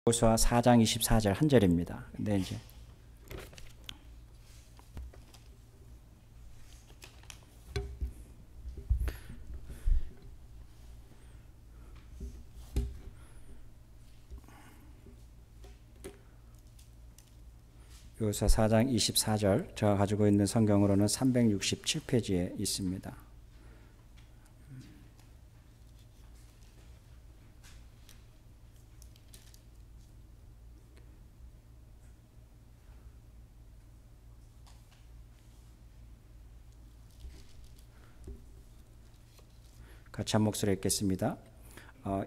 여호수아 4장 24절 한 절입니다. 근데 이제 여호수아 4장 24절 제가 가지고 있는 성경으로는 367페이지에 있습니다. 같이 한 목소리 읽겠습니다.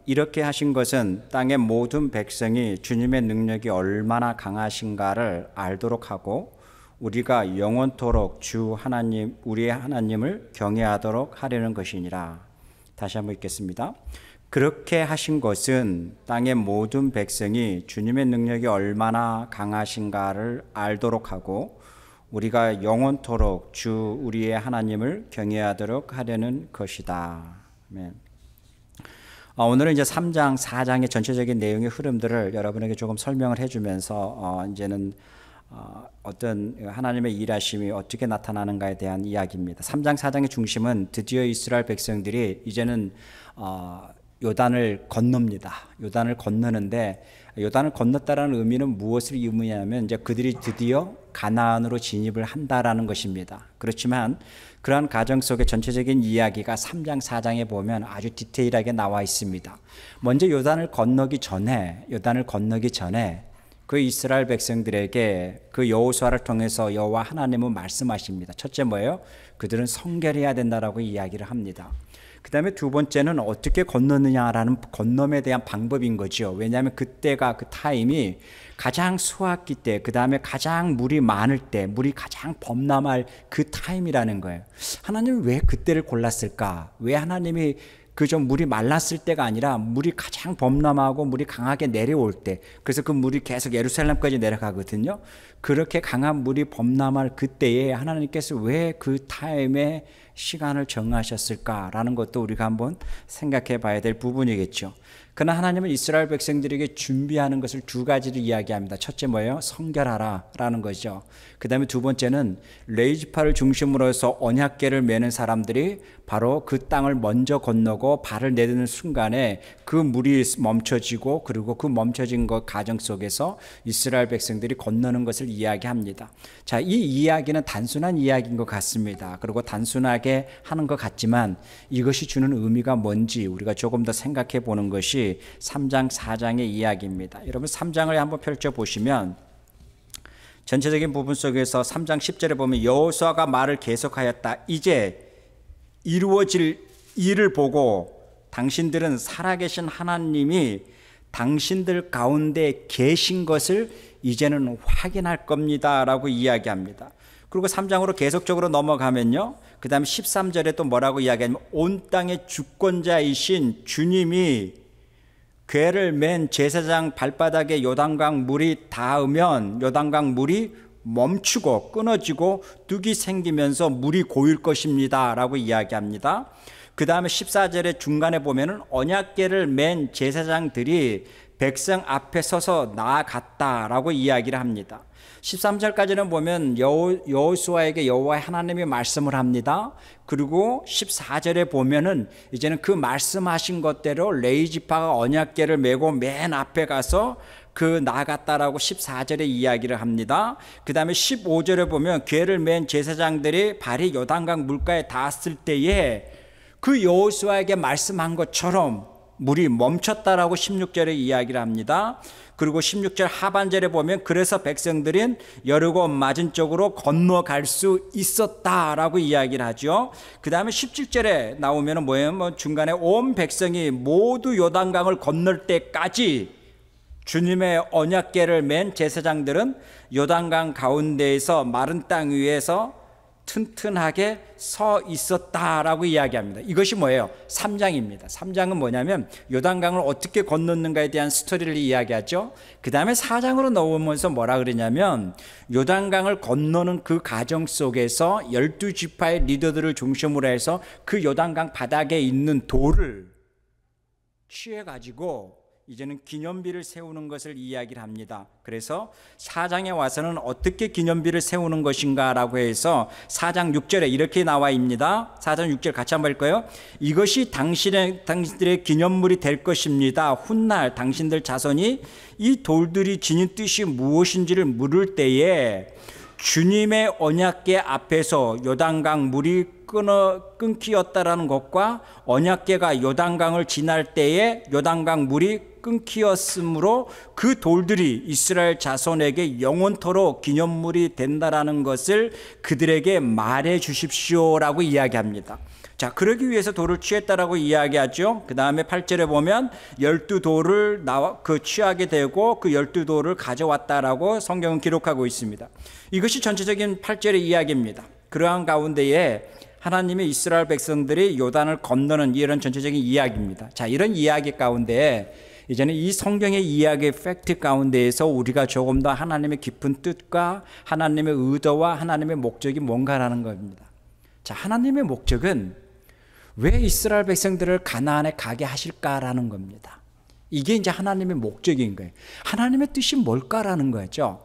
이렇게 하신 것은 땅의 모든 백성이 주님의 능력이 얼마나 강하신가를 알도록 하고 우리가 영원토록 주 하나님 우리의 하나님을 경외하도록 하려는 것이니라. 다시 한번 읽겠습니다. 그렇게 하신 것은 땅의 모든 백성이 주님의 능력이 얼마나 강하신가를 알도록 하고 우리가 영원토록 주 우리의 하나님을 경외하도록 하려는 것이다. 아멘. 오늘은 이제 3장, 4장의 전체적인 내용의 흐름들을 여러분에게 조금 설명을 해주면서 이제는 어떤 하나님의 일하심이 어떻게 나타나는가에 대한 이야기입니다. 3장, 4장의 중심은 드디어 이스라엘 백성들이 이제는 요단을 건넙니다. 요단을 건너는데 요단을 건넜다라는 의미는 무엇을 의미하냐면 이제 그들이 드디어 가나안으로 진입을 한다라는 것입니다. 그렇지만 그러한 과정 속의 전체적인 이야기가 3장, 4장에 보면 아주 디테일하게 나와 있습니다. 먼저 요단을 건너기 전에 그 이스라엘 백성들에게 그 여호수아를 통해서 여호와 하나님은 말씀하십니다. 첫째 뭐예요? 그들은 성결해야 된다라고 이야기를 합니다. 그 다음에 두 번째는 어떻게 건너느냐라는 건nom에 대한 방법인 거죠. 왜냐하면 그때가 그 타임이 가장 수확기 때, 그 다음에 가장 물이 많을 때, 물이 가장 범람할 그 타임이라는 거예요. 하나님이 왜 그때를 골랐을까? 왜 하나님이 그저 물이 말랐을 때가 아니라 물이 가장 범람하고 물이 강하게 내려올 때, 그래서 그 물이 계속 예루살렘까지 내려가거든요. 그렇게 강한 물이 범람할 그때에 하나님께서 왜 그 타임에 시간을 정하셨을까라는 것도 우리가 한번 생각해 봐야 될 부분이겠죠. 그러나 하나님은 이스라엘 백성들에게 준비하는 것을 두 가지를 이야기합니다. 첫째 뭐예요? 성결하라 라는 거죠. 그 다음에 두 번째는 레위지파를 중심으로 해서 언약궤를 메는 사람들이 바로 그 땅을 먼저 건너고 발을 내딛는 순간에 그 물이 멈춰지고 그리고 그 멈춰진 것 과정 속에서 이스라엘 백성들이 건너는 것을 이야기합니다. 자, 이 이야기는 단순한 이야기인 것 같습니다. 그리고 단순하게 하는 것 같지만 이것이 주는 의미가 뭔지 우리가 조금 더 생각해 보는 것이 3장, 4장의 이야기입니다. 여러분 3장을 한번 펼쳐보시면 전체적인 부분 속에서 3장 10절에 보면 여호수아가 말을 계속하였다. 이제 이루어질 일을 보고 당신들은 살아계신 하나님이 당신들 가운데 계신 것을 이제는 확인할 겁니다 라고 이야기합니다. 그리고 3장으로 계속적으로 넘어가면요, 그 다음에 13절에 또 뭐라고 이야기하냐면 온 땅의 주권자이신 주님이 궤를 맨 제사장 발바닥에 요단강 물이 닿으면 요단강 물이 멈추고 끊어지고 뚝이 생기면서 물이 고일 것입니다 라고 이야기합니다. 그 다음에 14절의 중간에 보면은 언약궤를 맨 제사장들이 백성 앞에 서서 나아갔다라고 이야기를 합니다. 13절까지는 보면 여호수아에게 여호와 하나님이 말씀을 합니다. 그리고 14절에 보면은 이제는 그 말씀하신 것대로 레위지파가 언약궤를 메고 맨 앞에 가서 그 나아갔다라고 14절에 이야기를 합니다. 그 다음에 15절에 보면 궤를 맨 제사장들이 발이 요단강 물가에 닿았을 때에 그 여호수아에게 말씀한 것처럼 물이 멈췄다라고 16절에 이야기를 합니다. 그리고 16절 하반절에 보면 그래서 백성들은 여리고 맞은 쪽으로 건너갈 수 있었다라고 이야기를 하죠. 그 다음에 17절에 나오면 뭐예요? 중간에 온 백성이 모두 요단강을 건널 때까지 주님의 언약궤를 맨 제사장들은 요단강 가운데에서 마른 땅 위에서 튼튼하게 서 있었다라고 이야기합니다. 이것이 뭐예요? 3장입니다. 3장은 뭐냐면 요단강을 어떻게 건넜는가에 대한 스토리를 이야기하죠. 그 다음에 4장으로 넘어오면서 뭐라 그러냐면 요단강을 건너는 그 과정 속에서 12지파의 리더들을 중심으로 해서 그 요단강 바닥에 있는 돌을 취해가지고 이제는 기념비를 세우는 것을 이야기를 합니다. 그래서 4장에 와서는 어떻게 기념비를 세우는 것인가라고 해서 4장 6절에 이렇게 나와 있습니다. 4장 6절 같이 한번 볼까요? 이것이 당신들의 기념물이 될 것입니다. 훗날 당신들 자손이 이 돌들이 지닌 뜻이 무엇인지를 물을 때에 주님의 언약궤 앞에서 요단강 물이 끊기었다라는 것과 언약궤가 요단강을 지날 때에 요단강 물이 끊기었으므로 그 돌들이 이스라엘 자손에게 영원토록 기념물이 된다라는 것을 그들에게 말해 주십시오라고 이야기합니다. 자, 그러기 위해서 돌을 취했다라고 이야기하죠. 그 다음에 8절에 보면 12돌을 취하게 되고 그 12돌을 가져왔다라고 성경은 기록하고 있습니다. 이것이 전체적인 8절의 이야기입니다. 그러한 가운데에 하나님의 이스라엘 백성들이 요단을 건너는 이런 전체적인 이야기입니다. 자, 이런 이야기 가운데 이제는 이 성경의 이야기의 팩트 가운데에서 우리가 조금 더 하나님의 깊은 뜻과 하나님의 의도와 하나님의 목적이 뭔가라는 겁니다. 자, 하나님의 목적은 왜 이스라엘 백성들을 가나안에 가게 하실까라는 겁니다. 이게 이제 하나님의 목적인 거예요. 하나님의 뜻이 뭘까라는 거죠.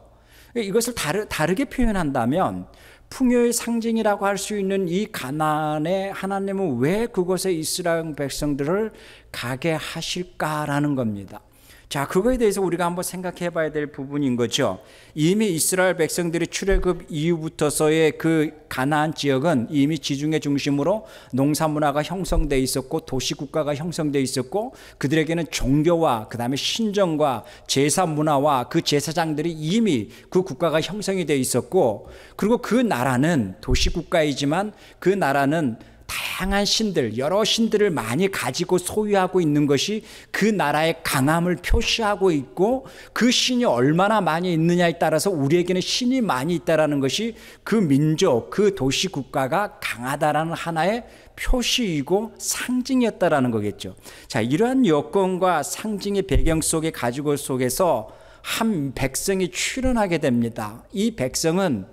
이것을 다르게 표현한다면 풍요의 상징이라고 할 수 있는 이 가나안에 하나님은 왜 그곳에 이스라엘 백성들을 가게 하실까라는 겁니다. 자, 그거에 대해서 우리가 한번 생각해 봐야 될 부분인 거죠. 이미 이스라엘 백성들이 출애굽 이후부터서의 그 가나안 지역은 이미 지중해 중심으로 농사 문화가 형성되어 있었고 도시 국가가 형성되어 있었고 그들에게는 종교와 그 다음에 신정과 제사 문화와 그 제사장들이 이미 그 국가가 형성이 되어 있었고 그리고 그 나라는 도시 국가이지만 그 나라는 다양한 신들, 여러 신들을 많이 가지고 소유하고 있는 것이 그 나라의 강함을 표시하고 있고 그 신이 얼마나 많이 있느냐에 따라서 우리에게는 신이 많이 있다는 것이 그 민족, 그 도시 국가가 강하다라는 하나의 표시이고 상징이었다라는 거겠죠. 자, 이러한 여건과 상징의 배경 속에서 한 백성이 출현하게 됩니다. 이 백성은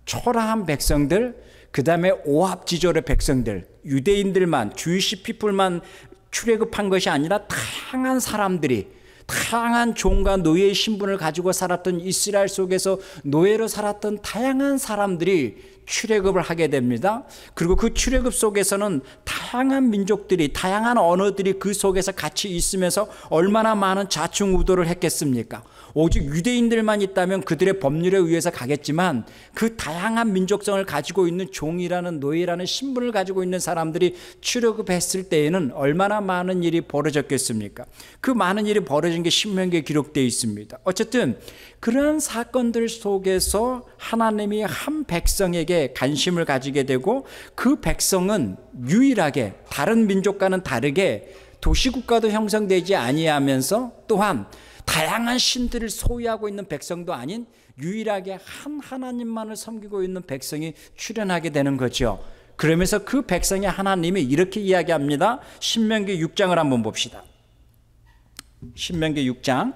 초라한 백성들, 그 다음에 오합지졸의 백성들, 유대인들만, 주이시 피플만 출애굽한 것이 아니라 다양한 사람들이, 다양한 종과 노예의 신분을 가지고 살았던 이스라엘 속에서 노예로 살았던 다양한 사람들이 출애굽을 하게 됩니다. 그리고 그 출애굽 속에서는 다양한 민족들이, 다양한 언어들이 그 속에서 같이 있으면서 얼마나 많은 좌충우돌을 했겠습니까? 오직 유대인들만 있다면 그들의 법률에 의해서 가겠지만 그 다양한 민족성을 가지고 있는 종이라는 노예라는 신분을 가지고 있는 사람들이 출애굽했을 때에는 얼마나 많은 일이 벌어졌겠습니까? 그 많은 일이 벌어진 게 신명기에 기록되어 있습니다. 어쨌든 그러한 사건들 속에서 하나님이 한 백성에게 관심을 가지게 되고 그 백성은 유일하게 다른 민족과는 다르게 도시국가도 형성되지 아니하면서 또한 다양한 신들을 소유하고 있는 백성도 아닌 유일하게 한 하나님만을 섬기고 있는 백성이 출현하게 되는 거죠. 그러면서 그 백성의 하나님이 이렇게 이야기합니다. 신명기 6장을 한번 봅시다. 신명기 6장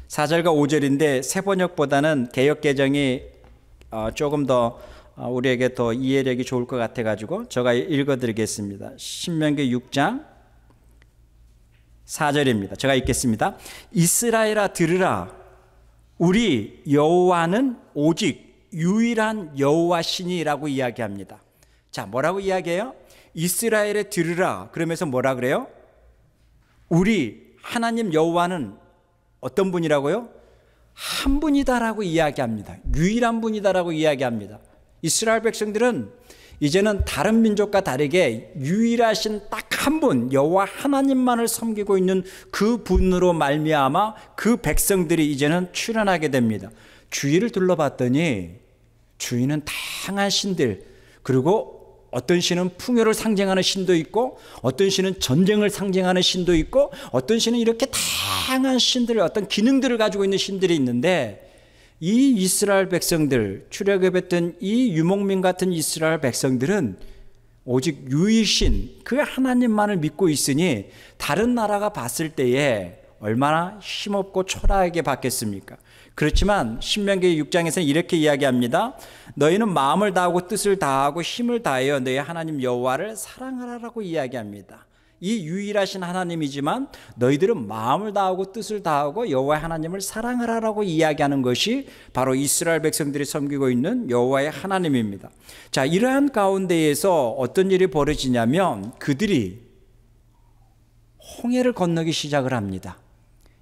4절과 5절인데 새번역보다는 개역개정이 조금 더 우리에게 더 이해력이 좋을 것 같아가지고 제가 읽어드리겠습니다. 신명기 6장 4절입니다. 제가 읽겠습니다. 이스라엘아 들으라. 우리 여호와는 오직 유일한 여호와 신이라고 이야기합니다. 자, 뭐라고 이야기해요? 이스라엘에 들으라. 그러면서 뭐라 그래요? 우리 하나님 여호와는 어떤 분이라고요? 한 분이다라고 이야기합니다. 유일한 분이다라고 이야기합니다. 이스라엘 백성들은 이제는 다른 민족과 다르게 유일하신 딱 한 분, 여호와 하나님만을 섬기고 있는 그 분으로 말미암아 그 백성들이 이제는 출현하게 됩니다. 주위를 둘러봤더니 주위는 다양한 신들, 그리고 어떤 신은 풍요를 상징하는 신도 있고 어떤 신은 전쟁을 상징하는 신도 있고 어떤 신은 이렇게 다양한 신들, 어떤 기능들을 가지고 있는 신들이 있는데 이 이스라엘 백성들, 출애굽했던 이 유목민 같은 이스라엘 백성들은 오직 유일신 그 하나님만을 믿고 있으니 다른 나라가 봤을 때에 얼마나 힘없고 초라하게 받겠습니까? 그렇지만 신명기 6장에서는 이렇게 이야기합니다. 너희는 마음을 다하고 뜻을 다하고 힘을 다하여 너희 하나님 여호와를 사랑하라라고 이야기합니다. 이 유일하신 하나님이지만 너희들은 마음을 다하고 뜻을 다하고 여호와의 하나님을 사랑하라라고 이야기하는 것이 바로 이스라엘 백성들이 섬기고 있는 여호와의 하나님입니다. 자, 이러한 가운데에서 어떤 일이 벌어지냐면 그들이 홍해를 건너기 시작을 합니다.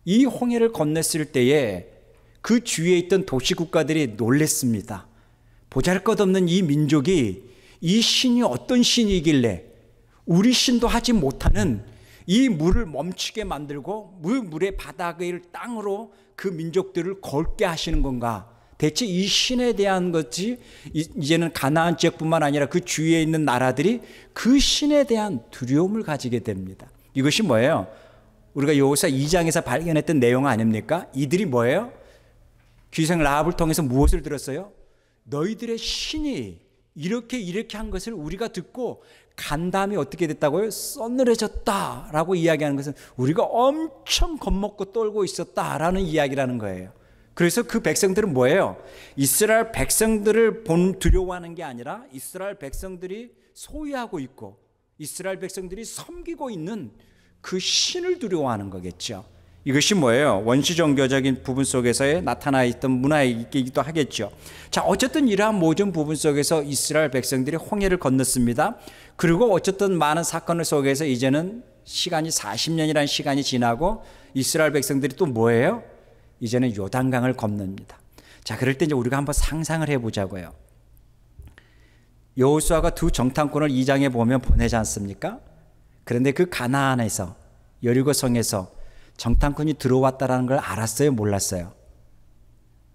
이 홍해를 건넜을 때에 그 주위에 있던 도시국가들이 놀랬습니다. 보잘것없는 이 민족이 이 신이 어떤 신이길래 우리 신도 하지 못하는 이 물을 멈추게 만들고 물의 바닥을 땅으로 그 민족들을 걷게 하시는 건가? 대체 이 신에 대한 것이 이제는 가나안 지역뿐만 아니라 그 주위에 있는 나라들이 그 신에 대한 두려움을 가지게 됩니다. 이것이 뭐예요? 우리가 여호수아 2장에서 발견했던 내용 아닙니까? 이들이 뭐예요? 귀생 라합을 통해서 무엇을 들었어요? 너희들의 신이 이렇게 한 것을 우리가 듣고 간담이 어떻게 됐다고요? 서늘해졌다라고 이야기하는 것은 우리가 엄청 겁먹고 떨고 있었다라는 이야기라는 거예요. 그래서 그 백성들은 뭐예요? 이스라엘 백성들을 두려워하는 게 아니라 이스라엘 백성들이 소유하고 있고 이스라엘 백성들이 섬기고 있는 그 신을 두려워하는 거겠죠. 이것이 뭐예요? 원시종교적인 부분 속에서 나타나 있던 문화이기도 하겠죠. 자, 어쨌든 이러한 모든 부분 속에서 이스라엘 백성들이 홍해를 건넜습니다. 그리고 어쨌든 많은 사건을 속에서 이제는 시간이 40년이라는 시간이 지나고 이스라엘 백성들이 또 뭐예요? 이제는 요단강을 건넙니다. 자, 그럴 때 이제 우리가 한번 상상을 해보자고요. 여호수아가 두 정탐꾼을 2장에 보면 보내지 않습니까? 그런데 그 가나안에서 여리고성에서 정탐꾼이 들어왔다는 걸 알았어요? 몰랐어요?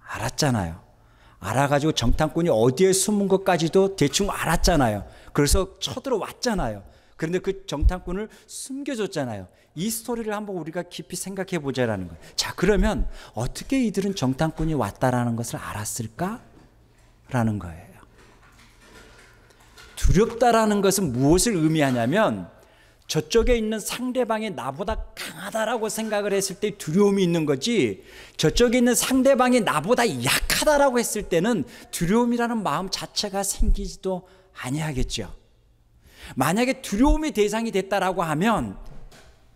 알았잖아요. 알아가지고 정탐꾼이 어디에 숨은 것까지도 대충 알았잖아요. 그래서 쳐들어왔잖아요. 그런데 그 정탐꾼을 숨겨줬잖아요. 이 스토리를 한번 우리가 깊이 생각해 보자라는 거예요. 자, 그러면 어떻게 이들은 정탐꾼이 왔다라는 것을 알았을까? 라는 거예요. 두렵다라는 것은 무엇을 의미하냐면 저쪽에 있는 상대방이 나보다 강하다라고 생각을 했을 때 두려움이 있는 거지, 저쪽에 있는 상대방이 나보다 약하다라고 했을 때는 두려움이라는 마음 자체가 생기지도 아니하겠죠. 만약에 두려움의 대상이 됐다라고 하면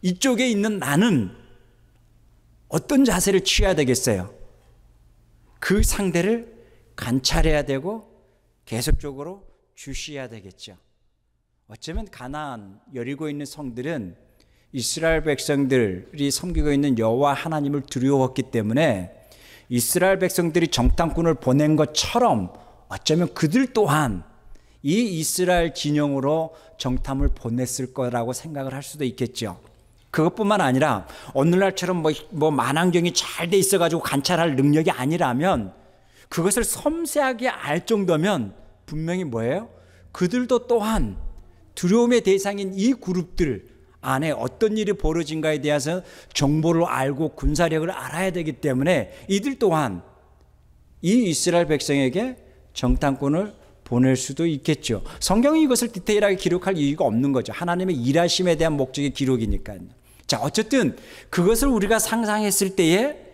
이쪽에 있는 나는 어떤 자세를 취해야 되겠어요? 그 상대를 관찰해야 되고 계속적으로 주시해야 되겠죠. 어쩌면 가나안 여리고 있는 성들은 이스라엘 백성들이 섬기고 있는 여호와 하나님을 두려웠기 때문에 이스라엘 백성들이 정탐꾼을 보낸 것처럼 어쩌면 그들 또한 이 이스라엘 진영으로 정탐을 보냈을 거라고 생각을 할 수도 있겠죠. 그것뿐만 아니라 오늘날처럼 뭐 만안경이 잘 돼 있어가지고 관찰할 능력이 아니라면 그것을 섬세하게 알 정도면 분명히 뭐예요? 그들도 또한 두려움의 대상인 이 그룹들 안에 어떤 일이 벌어진가에 대해서 정보를 알고 군사력을 알아야 되기 때문에 이들 또한 이 이스라엘 백성에게 정탐꾼을 보낼 수도 있겠죠. 성경이 이것을 디테일하게 기록할 이유가 없는 거죠. 하나님의 일하심에 대한 목적의 기록이니까요. 자, 어쨌든 그것을 우리가 상상했을 때에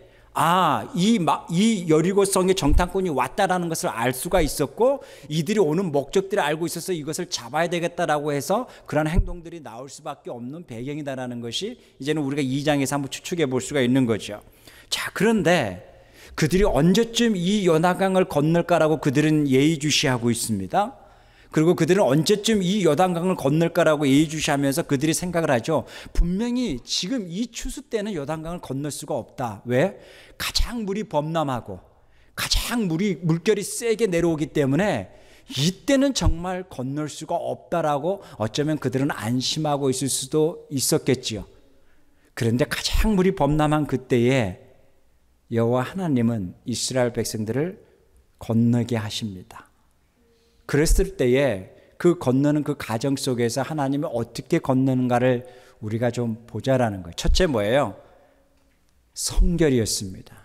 이 여리고성에 정탐꾼이 왔다라는 것을 알 수가 있었고 이들이 오는 목적들을 알고 있어서 이것을 잡아야 되겠다라고 해서 그런 행동들이 나올 수밖에 없는 배경이다라는 것이 이제는 우리가 2장에서 한번 추측해 볼 수가 있는 거죠. 자, 그런데 그들이 언제쯤 이 요단강을 건널까라고 그들은 예의주시하고 있습니다. 그리고 그들은 언제쯤 이 요단강을 건널까라고 예의주시하면서 그들이 생각을 하죠. 분명히 지금 이 추수 때는 요단강을 건널 수가 없다. 왜? 가장 물이 범람하고 가장 물결이 세게 내려오기 때문에 이때는 정말 건널 수가 없다라고 어쩌면 그들은 안심하고 있을 수도 있었겠지요. 그런데 가장 물이 범람한 그때에 여호와 하나님은 이스라엘 백성들을 건너게 하십니다. 그랬을 때에 그 건너는 그 과정 속에서 하나님이 어떻게 건너는가를 우리가 좀 보자라는 거예요. 첫째 뭐예요? 성결이었습니다.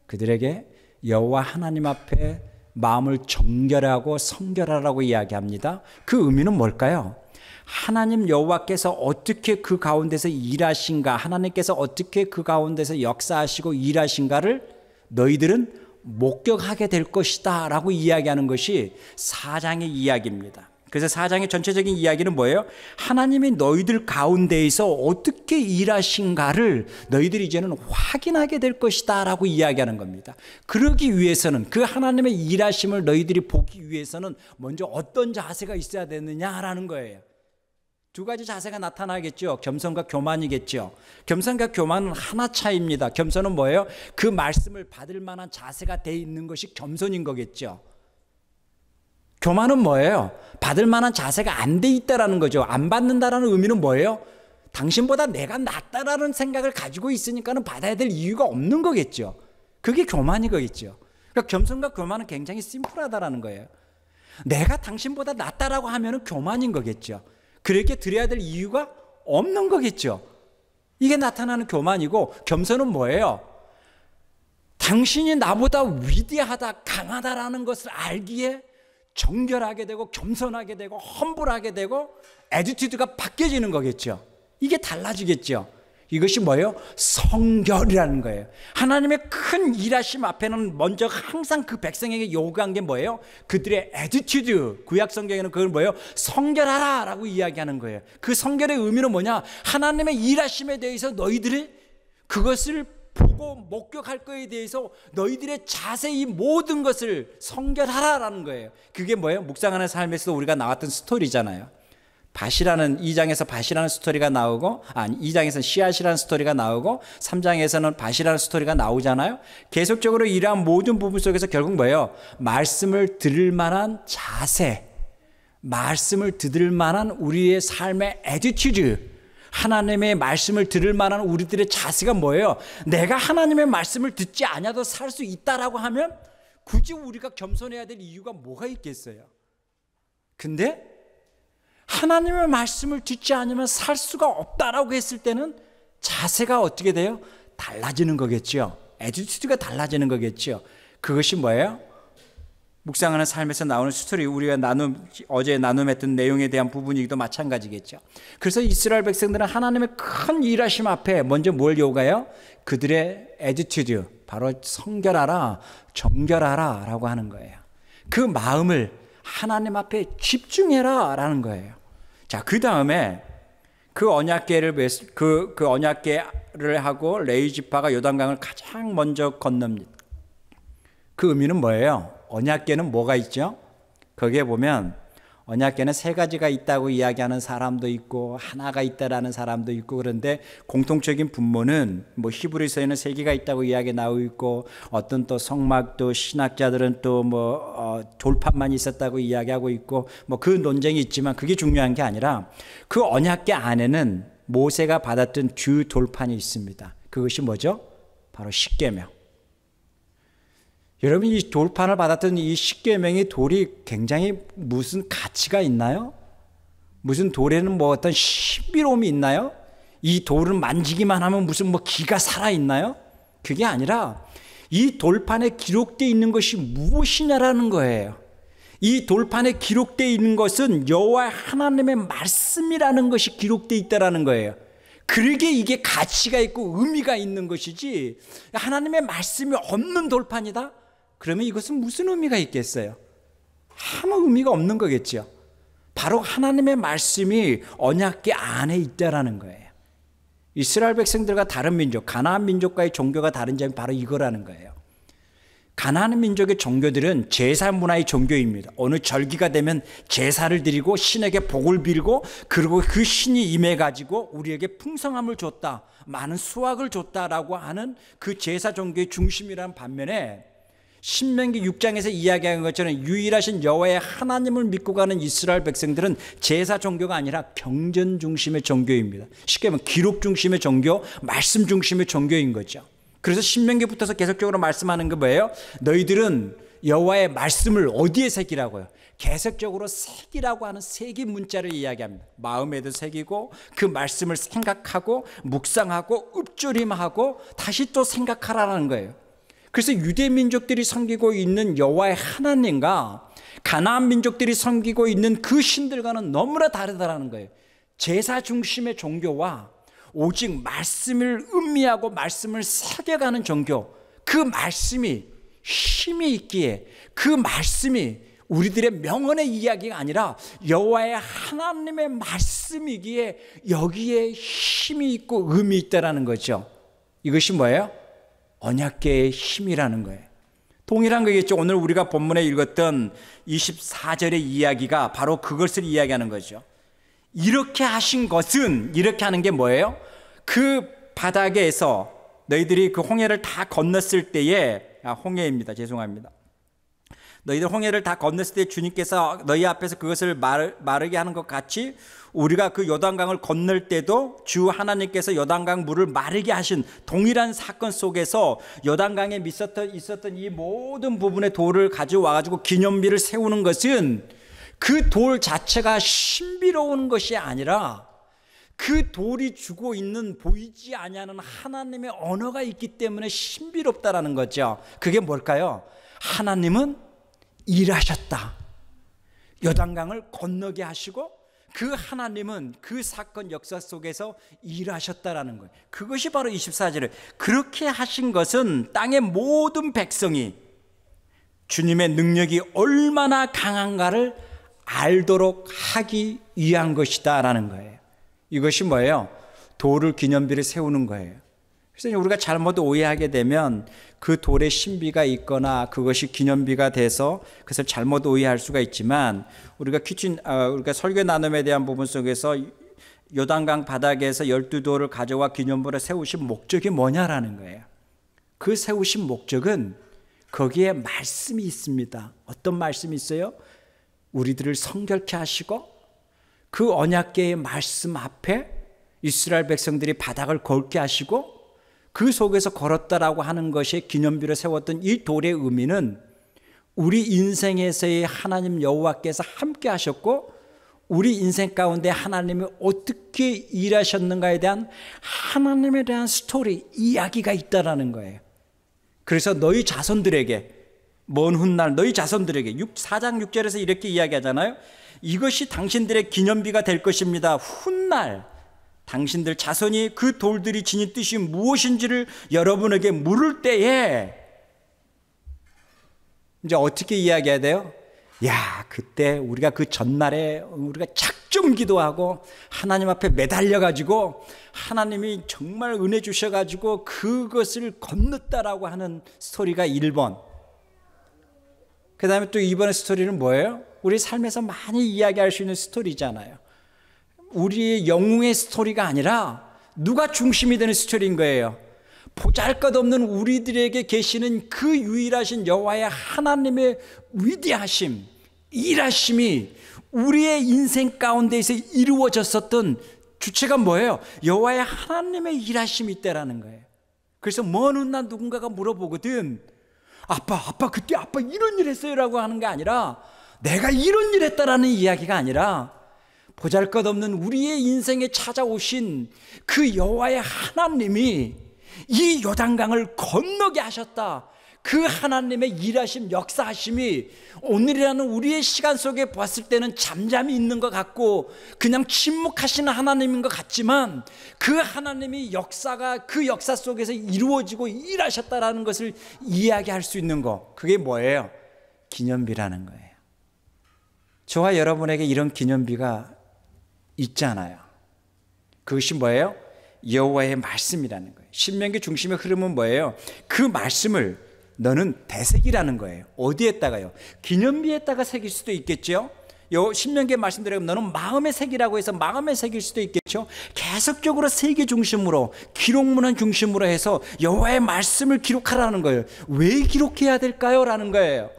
그들에게 여호와 하나님 앞에 마음을 정결하고 성결하라고 이야기합니다. 그 의미는 뭘까요? 하나님 여호와께서 어떻게 그 가운데서 일하신가, 하나님께서 어떻게 그 가운데서 역사하시고 일하신가를 너희들은 목격하게 될 것이다 라고 이야기하는 것이 4장의 이야기입니다. 그래서 4장의 전체적인 이야기는 뭐예요? 하나님이 너희들 가운데에서 어떻게 일하신가를 너희들이 이제는 확인하게 될 것이다 라고 이야기하는 겁니다. 그러기 위해서는, 그 하나님의 일하심을 너희들이 보기 위해서는 먼저 어떤 자세가 있어야 되느냐라는 거예요. 두 가지 자세가 나타나겠죠. 겸손과 교만이겠죠. 겸손과 교만은 하나 차이입니다. 겸손은 뭐예요? 그 말씀을 받을 만한 자세가 돼 있는 것이 겸손인 거겠죠. 교만은 뭐예요? 받을 만한 자세가 안 돼 있다라는 거죠. 안 받는다라는 의미는 뭐예요? 당신보다 내가 낫다라는 생각을 가지고 있으니까는 받아야 될 이유가 없는 거겠죠. 그게 교만이 거겠죠. 그러니까 겸손과 교만은 굉장히 심플하다라는 거예요. 내가 당신보다 낫다라고 하면은 교만인 거겠죠. 그렇게 드려야 될 이유가 없는 거겠죠. 이게 나타나는 교만이고, 겸손은 뭐예요? 당신이 나보다 위대하다, 강하다라는 것을 알기에 정결하게 되고 겸손하게 되고 험불하게 되고 애티튜드가 바뀌어지는 거겠죠. 이게 달라지겠죠. 이것이 뭐예요? 성결이라는 거예요. 하나님의 큰 일하심 앞에는 먼저 항상 그 백성에게 요구한 게 뭐예요? 그들의 애티튜드. 구약 성경에는 그걸 뭐예요? 성결하라 라고 이야기하는 거예요. 그 성결의 의미는 뭐냐? 하나님의 일하심에 대해서 너희들이 그것을 보고 목격할 거에 대해서 너희들의 자세히 모든 것을 성결하라라는 거예요. 그게 뭐예요? 묵상하는 삶에서 우리가 나왔던 스토리잖아요. 2장에서 밭이라는 스토리가 나오고, 2장에서는 씨앗이라는 스토리가 나오고, 3장에서는 밭이라는 스토리가 나오잖아요. 계속적으로 이러한 모든 부분 속에서 결국 뭐예요? 말씀을 들을 만한 자세, 말씀을 들을 만한 우리의 삶의 애티튜드, 하나님의 말씀을 들을 만한 우리들의 자세가 뭐예요? 내가 하나님의 말씀을 듣지 않아도 살 수 있다라고 하면 굳이 우리가 겸손해야 될 이유가 뭐가 있겠어요? 근데 하나님의 말씀을 듣지 않으면 살 수가 없다라고 했을 때는 자세가 어떻게 돼요? 달라지는 거겠죠. 애티튜드가 달라지는 거겠죠. 그것이 뭐예요? 묵상하는 삶에서 나오는 스토리, 우리가 어제 나눔했던 내용에 대한 부분이기도 마찬가지겠죠. 그래서 이스라엘 백성들은 하나님의 큰 일하심 앞에 먼저 뭘 요구해요? 그들의 애티튜드, 바로 성결하라, 정결하라 라고 하는 거예요. 그 마음을 하나님 앞에 집중해라 라는 거예요. 자, 그 다음에 그 언약궤를 하고 레위 지파가 요단강을 가장 먼저 건넙니다. 그 의미는 뭐예요? 언약궤는 뭐가 있죠? 거기에 보면 언약궤는 3가지가 있다고 이야기하는 사람도 있고 하나가 있다라는 사람도 있고, 그런데 공통적인 분모는 뭐 히브리서에는 3개가 있다고 이야기 나오고 있고, 어떤 또 성막도 신학자들은 또 돌판만 있었다고 이야기하고 있고, 뭐 그 논쟁이 있지만 그게 중요한 게 아니라 그 언약궤 안에는 모세가 받았던 주 돌판이 있습니다. 그것이 뭐죠? 바로 십계명. 여러분, 이 돌판을 받았던 이 십계명의 돌이 굉장히 무슨 가치가 있나요? 무슨 돌에는 뭐 어떤 신비로움이 있나요? 이 돌을 만지기만 하면 무슨 기가 살아있나요? 그게 아니라 이 돌판에 기록되어 있는 것이 무엇이냐라는 거예요. 이 돌판에 기록되어 있는 것은 여호와 하나님의 말씀이라는 것이 기록되어 있다라는 거예요. 그러기에 이게 가치가 있고 의미가 있는 것이지, 하나님의 말씀이 없는 돌판이다? 그러면 이것은 무슨 의미가 있겠어요? 아무 의미가 없는 거겠죠. 바로 하나님의 말씀이 언약궤 안에 있다라는 거예요. 이스라엘 백성들과 다른 민족, 가나안 민족과의 종교가 다른 점이 바로 이거라는 거예요. 가나안 민족의 종교들은 제사 문화의 종교입니다. 어느 절기가 되면 제사를 드리고 신에게 복을 빌고, 그리고 그 신이 임해가지고 우리에게 풍성함을 줬다, 많은 수확을 줬다라고 하는 그 제사 종교의 중심이라는 반면에, 신명기 6장에서 이야기한 것처럼 유일하신 여호와의 하나님을 믿고 가는 이스라엘 백성들은 제사 종교가 아니라 경전 중심의 종교입니다. 쉽게 말하면 기록 중심의 종교, 말씀 중심의 종교인 거죠. 그래서 신명기부터서 계속적으로 말씀하는 게 뭐예요? 너희들은 여호와의 말씀을 어디에 새기라고요? 계속적으로 새기라고 하는 새기 문자를 이야기합니다. 마음에도 새기고 그 말씀을 생각하고 묵상하고 읊조림하고 다시 또 생각하라는 거예요. 그래서 유대 민족들이 섬기고 있는 여호와의 하나님과 가나안 민족들이 섬기고 있는 그 신들과는 너무나 다르다라는 거예요. 제사 중심의 종교와 오직 말씀을 음미하고 말씀을 새겨가는 종교, 그 말씀이 힘이 있기에, 그 말씀이 우리들의 명언의 이야기가 아니라 여호와의 하나님의 말씀이기에 여기에 힘이 있고 의미 있다라는 거죠. 이것이 뭐예요? 언약궤의 힘이라는 거예요. 동일한 거겠죠. 오늘 우리가 본문에 읽었던 24절의 이야기가 바로 그것을 이야기하는 거죠. 이렇게 하신 것은, 이렇게 하는 게 뭐예요? 그 바닥에서 너희들이 그 홍해를 다 건넜을 때에, 홍해입니다. 죄송합니다. 너희들 홍해를 다 건넜을 때 주님께서 너희 앞에서 그것을 마르게 하는 것 같이 우리가 그 요단강을 건널 때도 주 하나님께서 요단강 물을 마르게 하신 동일한 사건 속에서 요단강에 있었던 이 모든 부분의 돌을 가져와가지고 기념비를 세우는 것은 그 돌 자체가 신비로운 것이 아니라 그 돌이 주고 있는 보이지 아니하는 하나님의 언어가 있기 때문에 신비롭다라는 거죠. 그게 뭘까요? 하나님은 일하셨다. 요단강을 건너게 하시고 그 하나님은 그 사건 역사 속에서 일하셨다라는 거예요. 그것이 바로 24절에 그렇게 하신 것은 땅의 모든 백성이 주님의 능력이 얼마나 강한가를 알도록 하기 위한 것이다 라는 거예요. 이것이 뭐예요? 돌을 기념비를 세우는 거예요. 그래서 우리가 잘못 오해하게 되면 그 돌에 신비가 있거나 그것이 기념비가 돼서 그것을 잘못 오해할 수가 있지만 우리가 설교 나눔에 대한 부분 속에서 요단강 바닥에서 12돌을 가져와 기념비를 세우신 목적이 뭐냐라는 거예요. 그 세우신 목적은 거기에 말씀이 있습니다. 어떤 말씀이 있어요? 우리들을 성결케 하시고 그 언약궤의 말씀 앞에 이스라엘 백성들이 바닥을 걷게 하시고 그 속에서 걸었다라고 하는 것이 기념비로 세웠던 이 돌의 의미는 우리 인생에서의 하나님 여호와께서 함께 하셨고 우리 인생 가운데 하나님이 어떻게 일하셨는가에 대한 하나님에 대한 스토리, 이야기가 있다라는 거예요. 그래서 너희 자손들에게 먼 훗날 너희 자손들에게 4장 6절에서 이렇게 이야기하잖아요. 이것이 당신들의 기념비가 될 것입니다. 훗날 당신들 자손이 그 돌들이 지닌 뜻이 무엇인지를 여러분에게 물을 때에 이제 어떻게 이야기해야 돼요? 야, 그때 우리가 그 전날에 우리가 작정 기도하고 하나님 앞에 매달려 가지고 하나님이 정말 은혜 주셔 가지고 그것을 건넜다라고 하는 스토리가 1번. 그 다음에 또 2번의 스토리는 뭐예요? 우리 삶에서 많이 이야기할 수 있는 스토리잖아요. 우리의 영웅의 스토리가 아니라 누가 중심이 되는 스토리인 거예요. 보잘것없는 우리들에게 계시는 그 유일하신 여호와의 하나님의 위대하심, 일하심이 우리의 인생 가운데에서 이루어졌었던 주체가 뭐예요? 여호와의 하나님의 일하심이 있다라는 거예요. 그래서 먼 훗날 누군가가 물어보거든. 아빠 그때 아빠 이런 일 했어요 라고 하는 게 아니라 내가 이런 일 했다라는 이야기가 아니라 보잘것없는 우리의 인생에 찾아오신 그 여호와의 하나님이 이 요단강을 건너게 하셨다. 그 하나님의 일하심, 역사하심이 오늘이라는 우리의 시간 속에 봤을 때는 잠잠히 있는 것 같고 그냥 침묵하시는 하나님인 것 같지만 그 하나님이 그 역사 속에서 이루어지고 일하셨다라는 것을 이야기할 수 있는 거, 그게 뭐예요? 기념비라는 거예요. 저와 여러분에게 이런 기념비가 있잖아요. 그것이 뭐예요? 여호와의 말씀이라는 거예요. 신명기 중심의 흐름은 뭐예요? 그 말씀을 너는 되새기라는 거예요. 어디에다가요? 기념비에다가 새길 수도 있겠죠. 신명기에 말씀드리면 너는 마음에 새기라고 해서 마음에 새길 수도 있겠죠. 계속적으로 세계 중심으로 기록문헌 중심으로 해서 여호와의 말씀을 기록하라는 거예요. 왜 기록해야 될까요? 라는 거예요.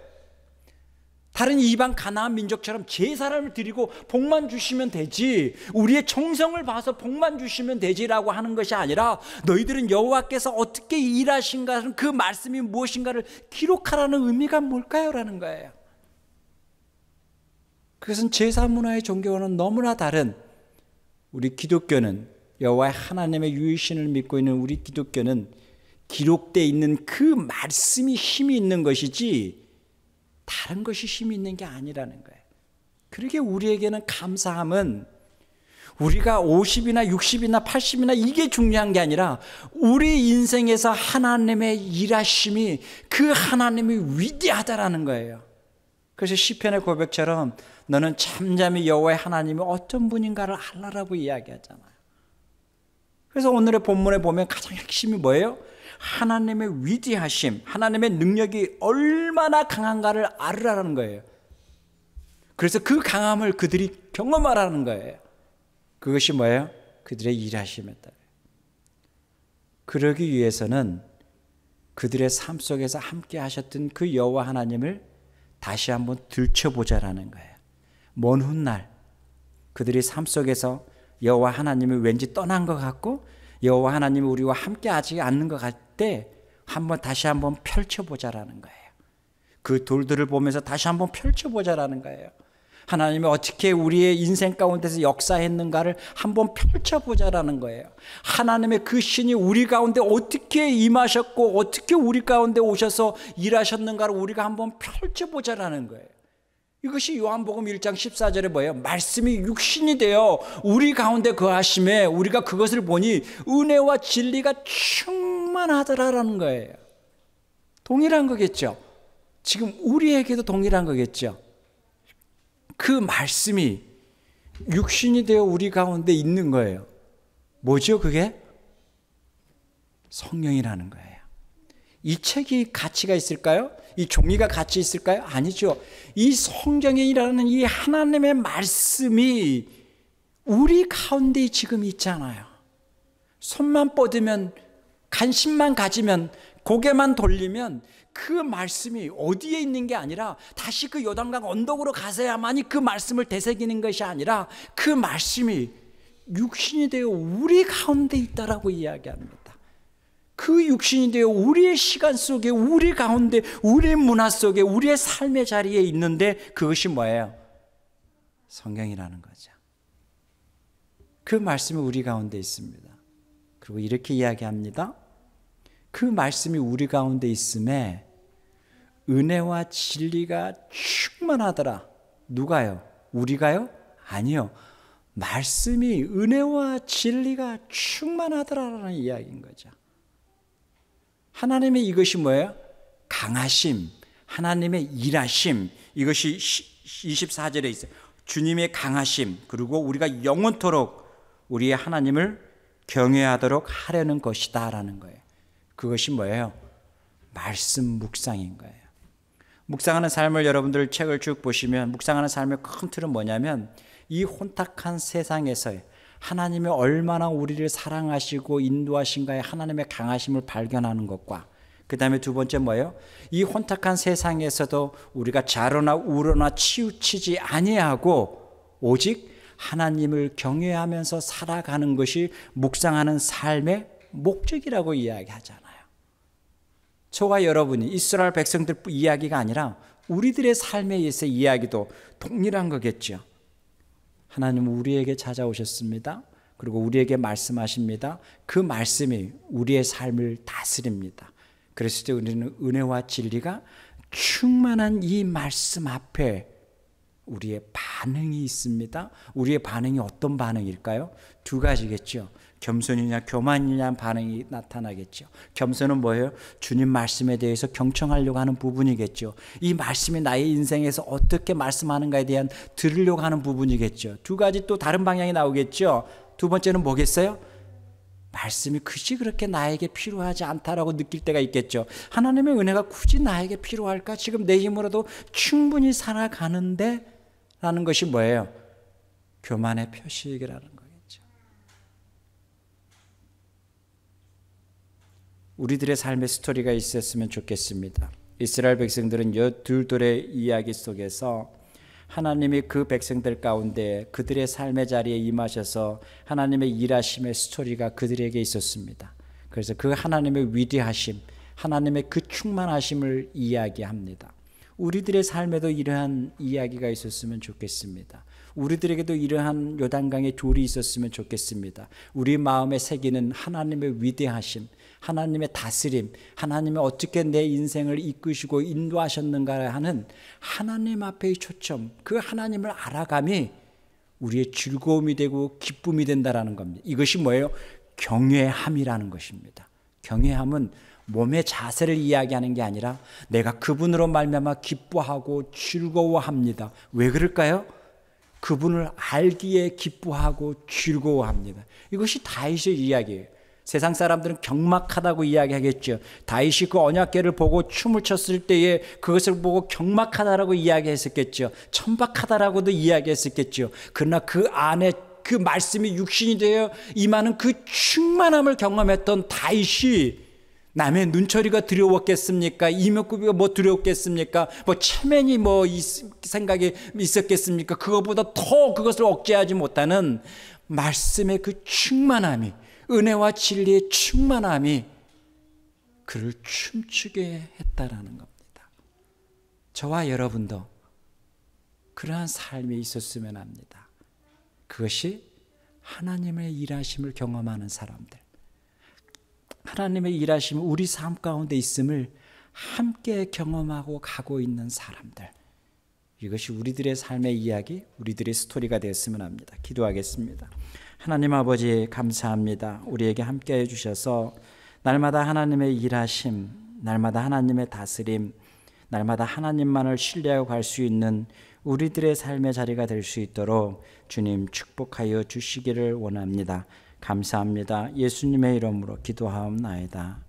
다른 이방 가나안 민족처럼 제사를 드리고 복만 주시면 되지, 우리의 정성을 봐서 복만 주시면 되지라고 하는 것이 아니라 너희들은 여호와께서 어떻게 일하신가, 그 말씀이 무엇인가를 기록하라는 의미가 뭘까요? 라는 거예요. 그것은 제사 문화의 종교와는 너무나 다른, 우리 기독교는 여호와 하나님의 유일신을 믿고 있는 우리 기독교는 기록되어 있는 그 말씀이 힘이 있는 것이지 다른 것이 힘이 있는 게 아니라는 거예요. 그러게 우리에게는 감사함은 우리가 50이나 60이나 80이나 이게 중요한 게 아니라 우리 인생에서 하나님의 일하심이 그 하나님이 위대하다라는 거예요. 그래서 시편의 고백처럼 너는 잠잠히 여호와의 하나님이 어떤 분인가를 알라라고 이야기하잖아요. 그래서 오늘의 본문에 보면 가장 핵심이 뭐예요? 하나님의 위대하심, 하나님의 능력이 얼마나 강한가를 알으라는 거예요. 그래서 그 강함을 그들이 경험하라는 거예요. 그것이 뭐예요? 그들의 일하심에 따라요. 그러기 위해서는 그들의 삶 속에서 함께 하셨던 그 여호와 하나님을 다시 한번 들춰보자라는 거예요. 먼 훗날 그들이 삶 속에서 여호와 하나님이 왠지 떠난 것 같고 여호와 하나님이 우리와 함께 하지 않는 것 같을 때 다시 한번 펼쳐보자라는 거예요. 그 돌들을 보면서 다시 한번 펼쳐보자라는 거예요. 하나님이 어떻게 우리의 인생 가운데서 역사했는가를 한번 펼쳐보자라는 거예요. 하나님의 그 신이 우리 가운데 어떻게 임하셨고 어떻게 우리 가운데 오셔서 일하셨는가를 우리가 한번 펼쳐보자라는 거예요. 이것이 요한복음 1장 14절에 뭐예요? 말씀이 육신이 되어 우리 가운데 거하심에 우리가 그것을 보니 은혜와 진리가 충만하더라라는 거예요. 동일한 거겠죠. 지금 우리에게도 동일한 거겠죠. 그 말씀이 육신이 되어 우리 가운데 있는 거예요. 뭐죠 그게? 성령이라는 거예요. 이 책이 가치가 있을까요? 이 종이가 가치 있을까요? 아니죠. 이 성경이라는 이 하나님의 말씀이 우리 가운데 지금 있잖아요. 손만 뻗으면, 관심만 가지면, 고개만 돌리면 그 말씀이 어디에 있는 게 아니라 다시 그 요단강 언덕으로 가서야만이 그 말씀을 되새기는 것이 아니라 그 말씀이 육신이 되어 우리 가운데 있다라고 이야기합니다. 그 육신이 되어 우리의 시간 속에 우리 가운데 우리의 문화 속에 우리의 삶의 자리에 있는데 그것이 뭐예요? 성경이라는 거죠. 그 말씀이 우리 가운데 있습니다. 그리고 이렇게 이야기합니다. 그 말씀이 우리 가운데 있음에 은혜와 진리가 충만하더라. 누가요? 우리가요? 아니요. 말씀이 은혜와 진리가 충만하더라라는 이야기인 거죠. 하나님의 이것이 뭐예요? 강하심, 하나님의 일하심, 이것이 24절에 있어요. 주님의 강하심, 그리고 우리가 영원토록 우리의 하나님을 경외하도록 하려는 것이다 라는 거예요. 그것이 뭐예요? 말씀 묵상인 거예요. 묵상하는 삶을 여러분들 책을 쭉 보시면 묵상하는 삶의 큰 틀은 뭐냐면 이 혼탁한 세상에서 하나님이 얼마나 우리를 사랑하시고 인도하신가에 하나님의 강하심을 발견하는 것과 그 다음에 두 번째 뭐예요? 이 혼탁한 세상에서도 우리가 좌로나 우로나 치우치지 아니하고 오직 하나님을 경외하면서 살아가는 것이 묵상하는 삶의 목적이라고 이야기하잖아요. 저와 여러분이 이스라엘 백성들 이야기가 아니라 우리들의 삶에 있어서 이야기도 동일한 거겠죠. 하나님은 우리에게 찾아오셨습니다. 그리고 우리에게 말씀하십니다. 그 말씀이 우리의 삶을 다스립니다. 그랬을 때 우리는 은혜와 진리가 충만한 이 말씀 앞에 우리의 반응이 있습니다. 우리의 반응이 어떤 반응일까요? 두 가지겠죠. 겸손이냐 교만이냐 반응이 나타나겠죠. 겸손은 뭐예요? 주님 말씀에 대해서 경청하려고 하는 부분이겠죠. 이 말씀이 나의 인생에서 어떻게 말씀하는가에 대한 들으려고 하는 부분이겠죠. 두 가지 또 다른 방향이 나오겠죠. 두 번째는 뭐겠어요? 말씀이 굳이 그렇게 나에게 필요하지 않다라고 느낄 때가 있겠죠. 하나님의 은혜가 굳이 나에게 필요할까? 지금 내 힘으로도 충분히 살아가는데 라는 것이 뭐예요? 교만의 표시이라는 거겠죠. 우리들의 삶의 스토리가 있었으면 좋겠습니다. 이스라엘 백성들은 둘의 이야기 속에서 하나님이 그 백성들 가운데 그들의 삶의 자리에 임하셔서 하나님의 일하심의 스토리가 그들에게 있었습니다. 그래서 그 하나님의 위대하심, 하나님의 그 충만하심을 이야기합니다. 우리들의 삶에도 이러한 이야기가 있었으면 좋겠습니다. 우리들에게도 이러한 요단강의 조리 있었으면 좋겠습니다. 우리 마음에 새기는 하나님의 위대하심, 하나님의 다스림, 하나님이 어떻게 내 인생을 이끄시고 인도하셨는가 하는 하나님 앞의 초점, 그 하나님을 알아감이 우리의 즐거움이 되고 기쁨이 된다라는 겁니다. 이것이 뭐예요? 경외함이라는 것입니다. 경외함은 몸의 자세를 이야기하는 게 아니라 내가 그분으로 말미암아 기뻐하고 즐거워합니다. 왜 그럴까요? 그분을 알기에 기뻐하고 즐거워합니다. 이것이 다윗의 이야기예요. 세상 사람들은 경막하다고 이야기하겠죠. 다윗이 그 언약궤를 보고 춤을 췄을 때에 그것을 보고 경막하다라고 이야기했었겠죠. 천박하다라고도 이야기했었겠죠. 그러나 그 안에 그 말씀이 육신이 되어 임하는 그 충만함을 경험했던 다윗이 남의 눈초리가 두려웠겠습니까? 이목구비가 뭐 두려웠겠습니까? 뭐 체면이 뭐 생각이 있었겠습니까? 그것보다 더 그것을 억제하지 못하는 말씀의 그 충만함이, 은혜와 진리의 충만함이 그를 춤추게 했다라는 겁니다. 저와 여러분도 그러한 삶이 있었으면 합니다. 그것이 하나님의 일하심을 경험하는 사람들, 하나님의 일하심이 우리 삶 가운데 있음을 함께 경험하고 가고 있는 사람들, 이것이 우리들의 삶의 이야기, 우리들의 스토리가 되었으면 합니다. 기도하겠습니다. 하나님 아버지 감사합니다. 우리에게 함께 해주셔서 날마다 하나님의 일하심, 날마다 하나님의 다스림, 날마다 하나님만을 신뢰하고 갈 수 있는 우리들의 삶의 자리가 될 수 있도록 주님 축복하여 주시기를 원합니다. 감사합니다. 예수님의 이름으로 기도하옵나이다.